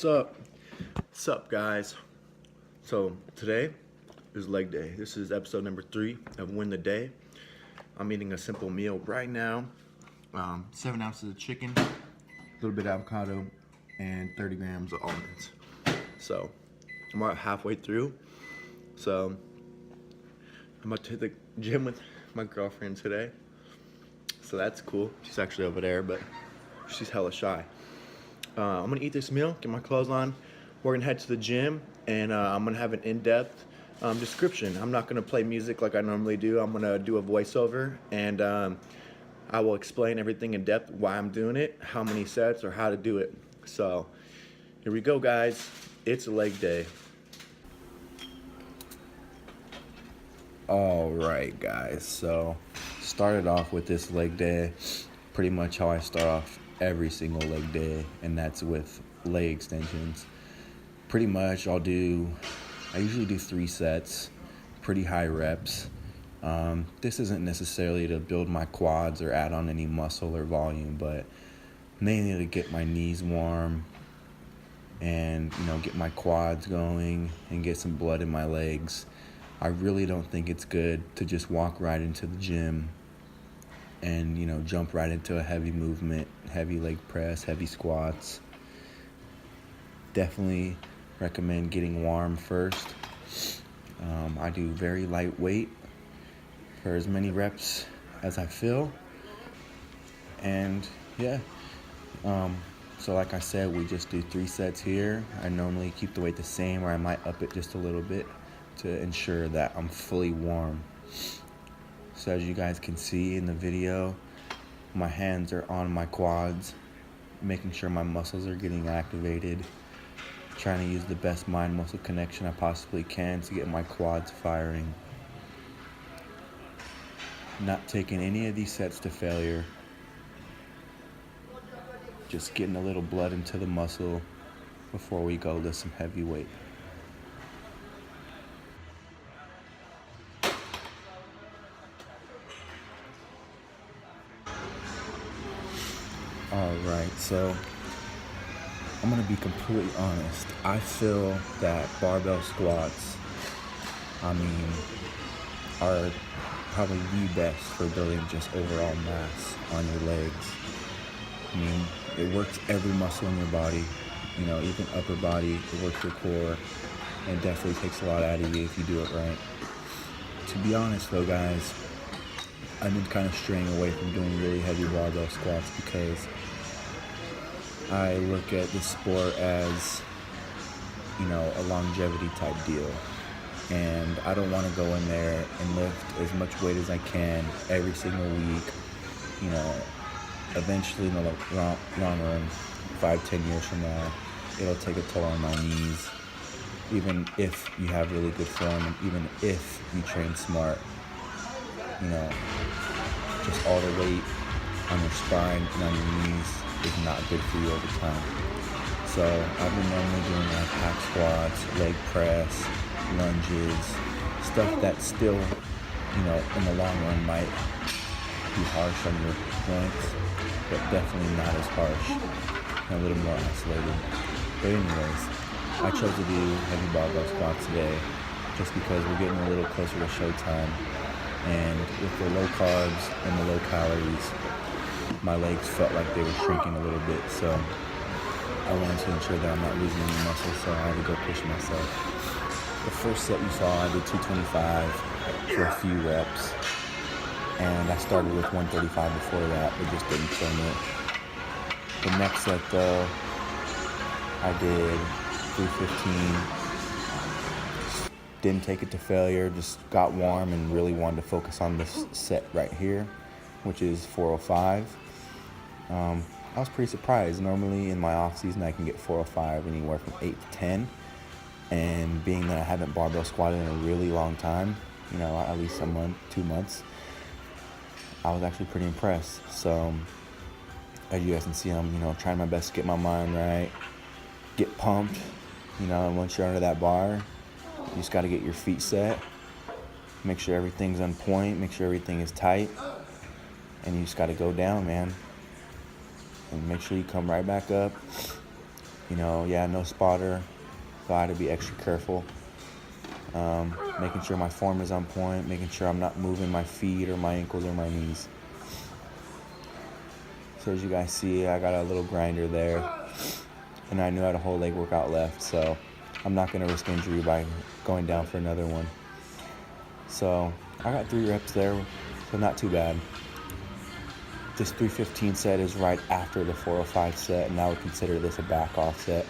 What's up? What's up, guys? So today is leg day. This is episode number 3 of Win the Day. I'm eating a simple meal right now. 7 ounces of chicken, a little bit of avocado, and 30 grams of almonds. So I'm about halfway through. So I'm about to hit the gym with my girlfriend today. So that's cool. She's actually over there, but she's hella shy. I'm gonna eat this meal, get my clothes on. We're gonna head to the gym, and I'm gonna have an in-depth description. I'm not gonna play music like I normally do. I'm gonna do a voiceover, and I will explain everything in depth, why I'm doing it, how many sets, or how to do it. So here we go, guys. It's leg day. All right, guys. So started off with this leg day, pretty much how I start off every single leg day, and that's with leg extensions. Pretty much I usually do 3 sets, pretty high reps. This isn't necessarily to build my quads or add on any muscle or volume, but mainly to get my knees warm and get my quads going and get some blood in my legs. I really don't think it's good to just walk right into the gym and jump right into a heavy movement, heavy leg press, heavy squats. Definitely recommend getting warm first. I do very lightweight for as many reps as I feel. And yeah, so like I said, we just do 3 sets here. I normally keep the weight the same, or I might up it just a little bit to ensure that I'm fully warm. So as you guys can see in the video, my hands are on my quads, making sure my muscles are getting activated, trying to use the best mind-muscle connection I possibly can to get my quads firing. Not taking any of these sets to failure. Just getting a little blood into the muscle before we go lift some heavy weight. Alright, so I'm going to be completely honest. I feel that barbell squats, are probably the best for building just overall mass on your legs. It works every muscle in your body, even upper body. It works your core, and definitely takes a lot out of you if you do it right. To be honest though, guys, I've been kind of straying away from doing really heavy barbell squats because I look at this sport as, a longevity type deal. And I don't want to go in there and lift as much weight as I can every single week. Eventually in the long run, 5-10 years from now, it'll take a toll on my knees. Even if you have really good form, and even if you train smart, just all the weight on your spine and on your knees is not good for you over time. So I've been normally doing like hack squats, leg press, lunges, stuff that still, in the long run might be harsh on your joints, but definitely not as harsh and a little more isolated. But anyways, I chose to do heavy barbell squats today just because we're getting a little closer to showtime. And with the low carbs and the low calories, my legs felt like they were shrinking a little bit, so I wanted to ensure that I'm not losing any muscle, so I had to go push myself. The first set you saw, I did 225 for a few reps, and I started with 135 before that, but just didn't film it. The next set though, I did 315. Didn't take it to failure, just got warm and really wanted to focus on this set right here, which is 405. I was pretty surprised. Normally in my off season I can get 405 anywhere from 8 to 10, and being that I haven't barbell squatted in a really long time, at least a month, 2 months, I was actually pretty impressed. So as you guys can see, I'm trying my best to get my mind right, get pumped, and once you're under that bar, you just got to get your feet set, make sure everything's on point, make sure everything is tight, and you just got to go down, man. And make sure you come right back up Yeah, no spotter, so I had to be extra careful. Making sure my form is on point, making sure I'm not moving my feet or my ankles or my knees. So as you guys see, I got a little grinder there, and I knew I had a whole leg workout left, so I'm not going to risk injury by going down for another one. So I got 3 reps there, so not too bad. This 315 set is right after the 405 set, and I would consider this a back off set.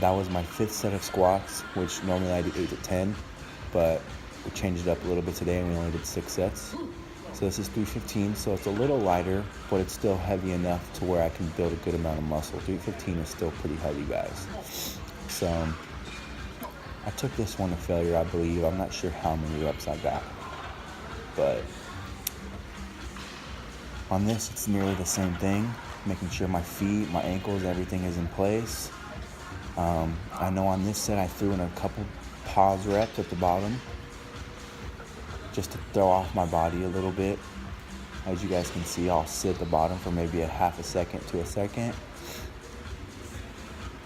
That was my 5th set of squats, which normally I do 8 to 10, but we changed it up a little bit today and we only did 6 sets. So this is 315, so it's a little lighter, but it's still heavy enough to where I can build a good amount of muscle. 315 is still pretty heavy, guys. So I took this one to failure, I believe. I'm not sure how many reps I got, but on this, it's nearly the same thing, making sure my feet, my ankles, everything is in place. I know on this set, I threw in a couple pause reps at the bottom, just to throw off my body a little bit. As you guys can see, I'll sit at the bottom for maybe a half a second to a second.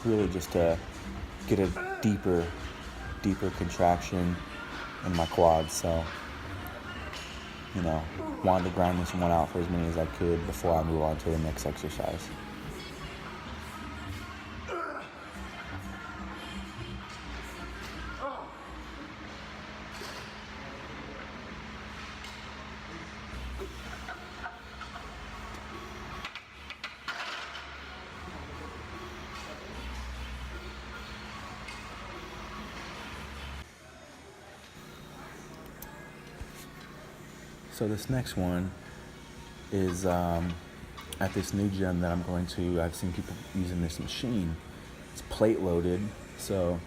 Really just to get a deeper contraction in my quads. So, wanted to grind this one out for as many as I could before I move on to the next exercise. So this next one is at this new gym that I'm going to. I've seen people using this machine. It's plate loaded, so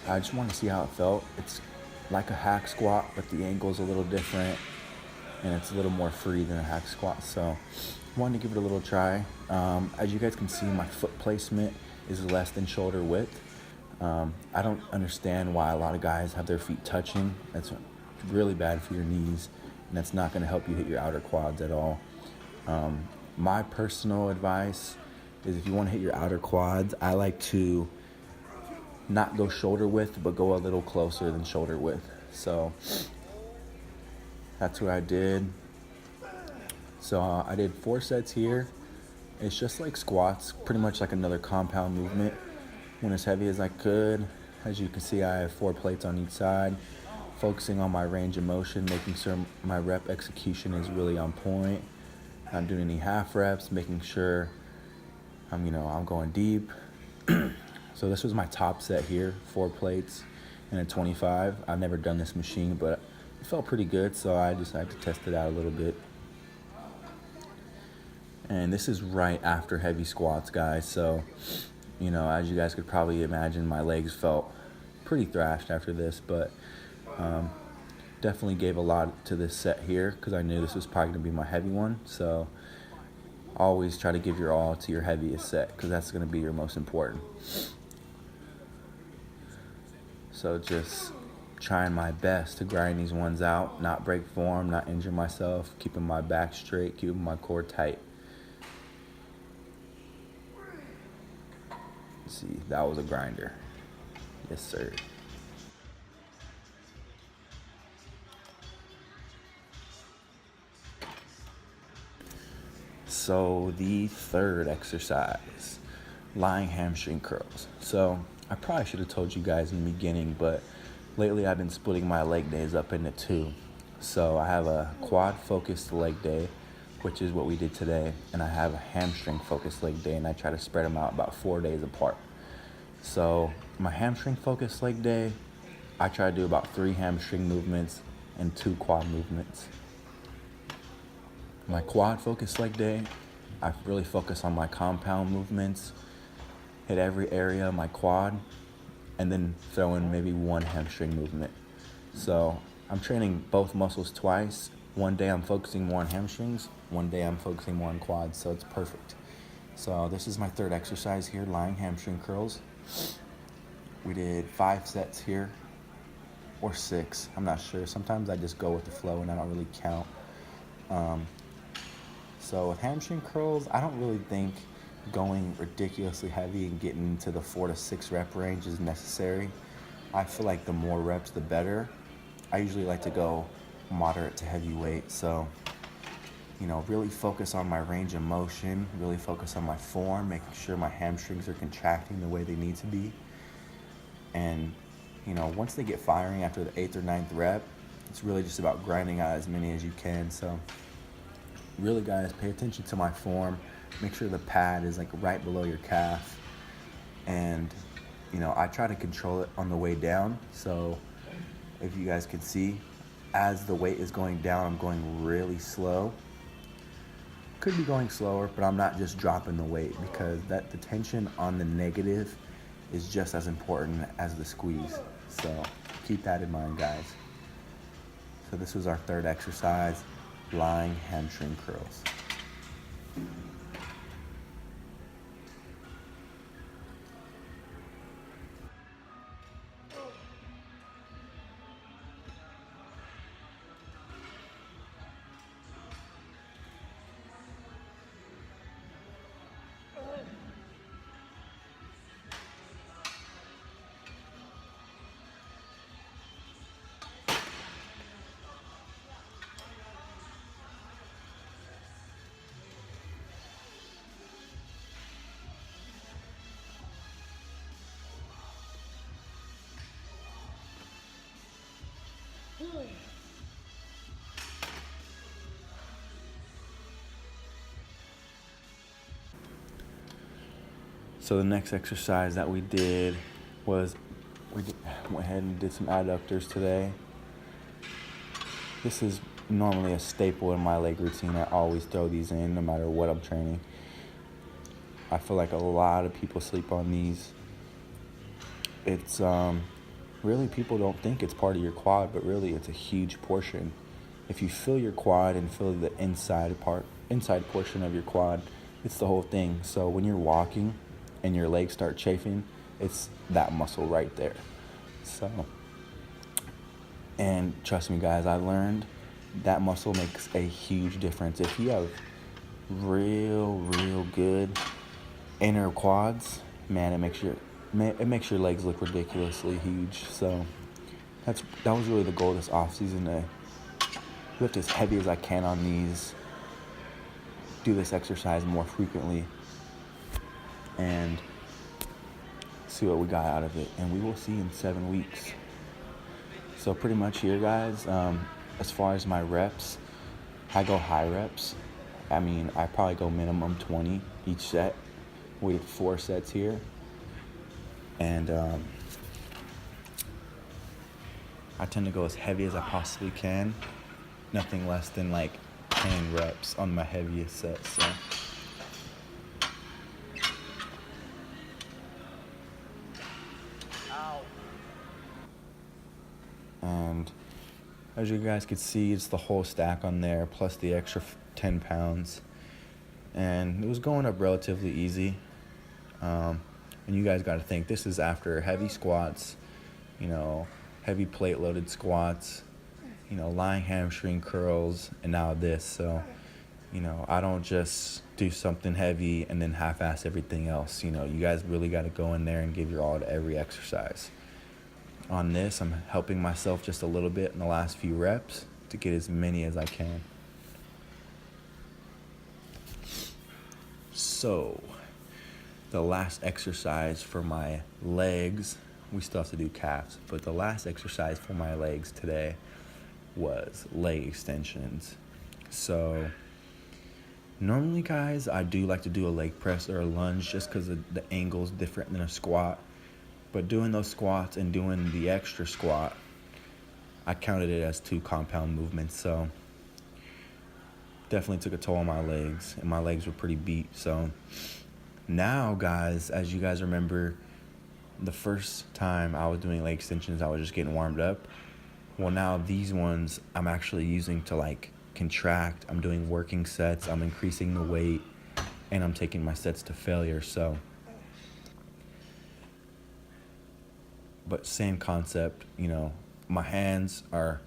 I just want to see how it felt. It's like a hack squat, but the angle's a little different, and it's a little more free than a hack squat. So I wanted to give it a little try. As you guys can see, my foot placement is less than shoulder width. I don't understand why a lot of guys have their feet touching. That's really bad for your knees, and that's not going to help you hit your outer quads at all. My personal advice is if you want to hit your outer quads, I like to not go shoulder width, but go a little closer than shoulder width. So that's what I did. So I did 4 sets here. It's just like squats, pretty much like another compound movement. Went as heavy as I could. As you can see, I have 4 plates on each side. Focusing on my range of motion, making sure my rep execution is really on point. Not doing any half reps, making sure I'm going deep. So this was my top set here, 4 plates and a 25. I've never done this machine, but it felt pretty good, so I decided to test it out a little bit. And this is right after heavy squats, guys. So, as you guys could probably imagine, my legs felt pretty thrashed after this, but definitely gave a lot to this set here because I knew this was probably going to be my heavy one. So always try to give your all to your heaviest set because that's going to be your most important. So just trying my best to grind these ones out, not break form, not injure myself, keeping my back straight, keeping my core tight. Let's see, that was a grinder. Yes, sir. So the third exercise, lying hamstring curls. So I probably should have told you guys in the beginning, but lately I've been splitting my leg days up into 2. So I have a quad focused leg day, which is what we did today, and I have a hamstring focused leg day, and I try to spread them out about 4 days apart. So my hamstring focused leg day, I try to do about 3 hamstring movements and 2 quad movements. My quad focused leg day, I really focus on my compound movements, hit every area of my quad, and then throw in maybe 1 hamstring movement. So I'm training both muscles twice. One day I'm focusing more on hamstrings, one day I'm focusing more on quads, so it's perfect. So this is my third exercise here, lying hamstring curls. We did 5 sets here, or 6, I'm not sure. Sometimes I just go with the flow and I don't really count. So with hamstring curls, I don't really think going ridiculously heavy and getting into the 4 to 6 rep range is necessary. I feel like the more reps, the better. I usually like to go moderate to heavyweight, so really focus on my range of motion, really focus on my form, making sure my hamstrings are contracting the way they need to be. And, once they get firing after the 8th or 9th rep, it's really just about grinding out as many as you can. So really, guys, pay attention to my form. Make sure the pad is like right below your calf. And, I try to control it on the way down. So if you guys can see, as the weight is going down, I'm going really slow. Could be going slower, but I'm not just dropping the weight, because the tension on the negative is just as important as the squeeze. So keep that in mind, guys. So this was our third exercise, lying hamstring curls. So the next exercise that we did was went ahead and did some adductors today. This is normally a staple in my leg routine. I always throw these in no matter what I'm training. I feel like a lot of people sleep on these. It's really, people don't think it's part of your quad, but really it's a huge portion. If you feel your quad and feel the inside portion of your quad, it's the whole thing. So when you're walking and your legs start chafing, it's that muscle right there. So, and trust me, guys, I learned that muscle makes a huge difference. If you have real good inner quads, man, it makes your legs look ridiculously huge. So that was really the goal this off season, to lift as heavy as I can on these, do this exercise more frequently, and see what we got out of it. And we will see in 7 weeks. So pretty much here, guys, as far as my reps, I go high reps. I probably go minimum 20 each set. We did 4 sets here. And I tend to go as heavy as I possibly can. Nothing less than like 10 reps on my heaviest set. So and as you guys could see, it's the whole stack on there plus the extra 10 pounds. And it was going up relatively easy. And you guys got to think, this is after heavy squats, heavy plate loaded squats, lying hamstring curls, and now this. So, I don't just do something heavy and then half-ass everything else. You guys really got to go in there and give your all to every exercise. On this, I'm helping myself just a little bit in the last few reps to get as many as I can. So, the last exercise for my legs, we still have to do calves, but the last exercise for my legs today was leg extensions. So normally, guys, I do like to do a leg press or a lunge just because the angle is different than a squat. But doing those squats and doing the extra squat, I counted it as 2 compound movements. So definitely took a toll on my legs, and my legs were pretty beat. So now, guys, as you guys remember, the first time I was doing leg extensions, I was just getting warmed up. Well, now these ones I'm actually using to contract. I'm doing working sets, I'm increasing the weight, and I'm taking my sets to failure. So, but same concept, my hands are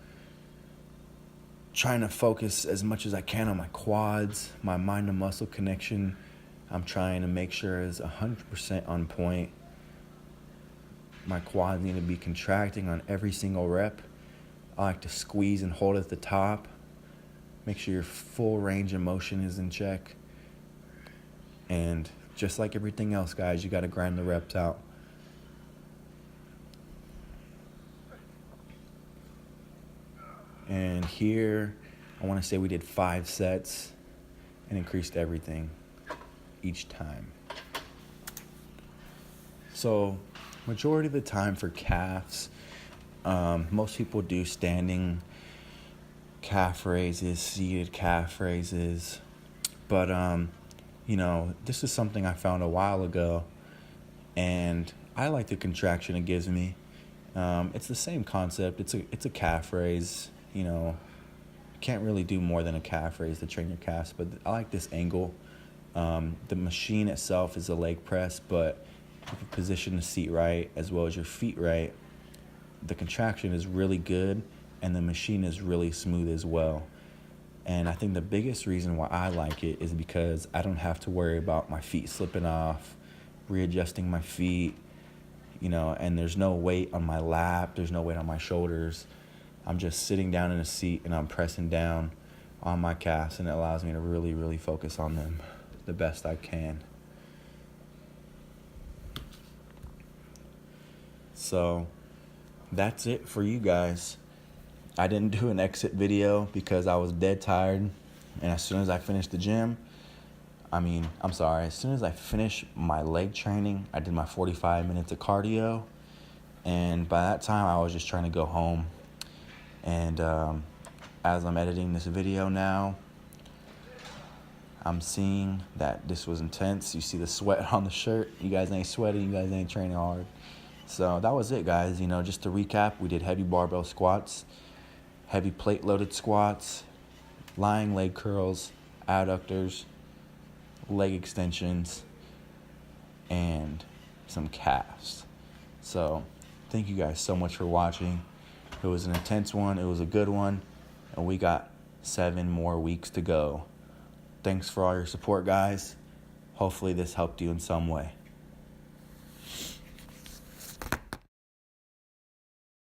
trying to focus as much as I can on my quads, my mind to muscle connection. I'm trying to make sure it's 100% on point. My quads need to be contracting on every single rep. I like to squeeze and hold at the top. Make sure your full range of motion is in check. And just like everything else, guys, you got to grind the reps out. And here, I want to say we did 5 sets and increased everything each time. So, majority of the time for calves, most people do standing calf raises, seated calf raises. But, this is something I found a while ago, and I like the contraction it gives me. It's the same concept. It's a calf raise. Can't really do more than a calf raise to train your calves, but I like this angle. The machine itself is a leg press, but if you position the seat right as well as your feet right, the contraction is really good and the machine is really smooth as well. And I think the biggest reason why I like it is because I don't have to worry about my feet slipping off, readjusting my feet, and there's no weight on my lap, there's no weight on my shoulders. I'm just sitting down in a seat and I'm pressing down on my calves, and it allows me to really, really focus on them the best I can. So that's it for you guys. I didn't do an exit video because I was dead tired. And as soon as I finished the gym, as soon as I finished my leg training, I did my 45 minutes of cardio. And by that time, I was just trying to go home. And as I'm editing this video now, I'm seeing that this was intense. You see the sweat on the shirt. You guys ain't sweating. You guys ain't training hard. So that was it, guys. Just to recap, we did heavy barbell squats, heavy plate-loaded squats, lying leg curls, adductors, leg extensions, and some calves. So thank you guys so much for watching. It was an intense one. It was a good one. And we got 7 more weeks to go. Thanks for all your support, guys. Hopefully this helped you in some way.